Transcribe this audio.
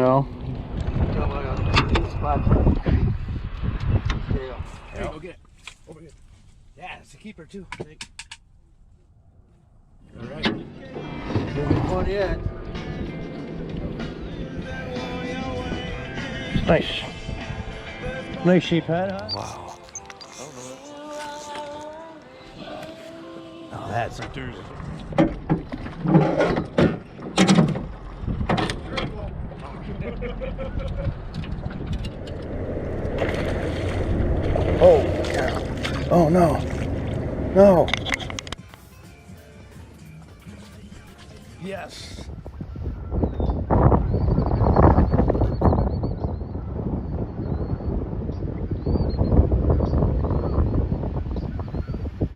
No. Spot. There you go. Here, go get it. Over here. Yeah, it's a keeper too, I think. All right. Good one yet. Nice. Nice sheephead, huh? Wow. Oh, that's a Thursday. Oh, yeah. Oh, no. No. Yes.